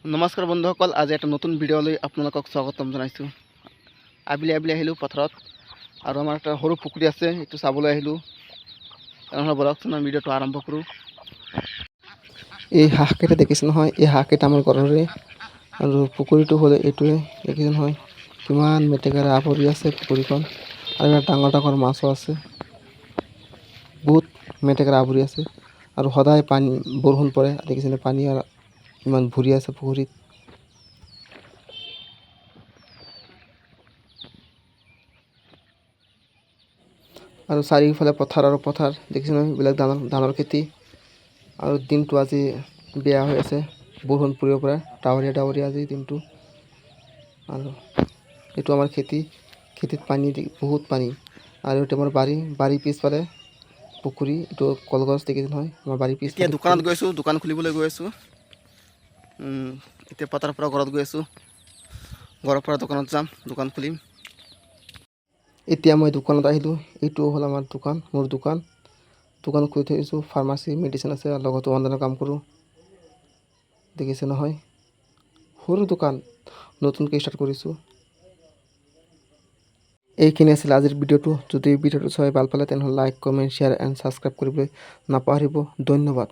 নমস্কাৰ বন্ধুসকল, আজি এটা নতুন ভিডিঅ'লৈ আপোনালোকক স্বাগতম জনাইছোঁ। আবেলি আহিলোঁ পথাৰত আৰু আমাৰ এটা সৰু পুখুৰী আছে, এইটো চাবলৈ আহিলোঁ। তেনেহ'লে বলকচোন আমি ভিডিঅ'টো আৰম্ভ কৰোঁ। এই হাঁহকেইটা দেখিছে নহয়, এই হাঁহকেইটা আমাৰ ঘৰৰে আৰু পুখুৰীটো হ'লে এইটোৱে দেখিছে নহয়, কিমান মেটেকাৰে আৱৰি আছে পুখুৰীখন আৰু ইয়াত ডাঙৰ ডাঙৰ মাছো আছে, বহুত মেটেকাৰে আৱৰি আছে আৰু সদায় পানী বৰষুণ পৰে। দেখিছেনে পানী আৰু ইমান ভৰি আছে পুখুৰীত। আৰু চাৰিওফালে পথাৰ আৰু পথাৰ দেখিছে নহয়, এইবিলাক ধানৰ খেতি আৰু দিনটো আজি বেয়া হৈ আছে, বৰষুণ পৰিব পাৰে, ডাৱৰীয়া আজি দিনটো। আৰু এইটো আমাৰ খেতিত পানী বহুত পানী আৰু এইটো আমাৰ বাৰী পিছফালে পুখুৰী, এইটো কলগছ দেখিছে নহয়, আমাৰ বাৰীৰ পিছফালে। এতিয়া দোকানত গৈছোঁ, দোকান খুলিবলৈ গৈ আছোঁ। এতিয়া পথাৰৰ পৰা ঘৰত গৈ আছোঁ, ঘৰৰ পৰা দোকানত যাম, দোকান খুলিম। এতিয়া মই দোকানত আহিলোঁ, এইটো হ'ল আমাৰ দোকান, মোৰ দোকান খুলি থৈছোঁ। ফাৰ্মাচী মেডিচিন আছে আৰু লগতে অনলাইনৰ কাম কৰোঁ। দেখিছে নহয়, সৰু দোকান নতুনকৈ ষ্টাৰ্ট কৰিছোঁ। এইখিনি আছিল আজিৰ ভিডিঅ'টো। যদি ভিডিঅ'টো চাই ভাল পালে তেনেহ'লে like, comment, share and subscribe কৰিবলৈ নাপাহৰিব। ধন্যবাদ।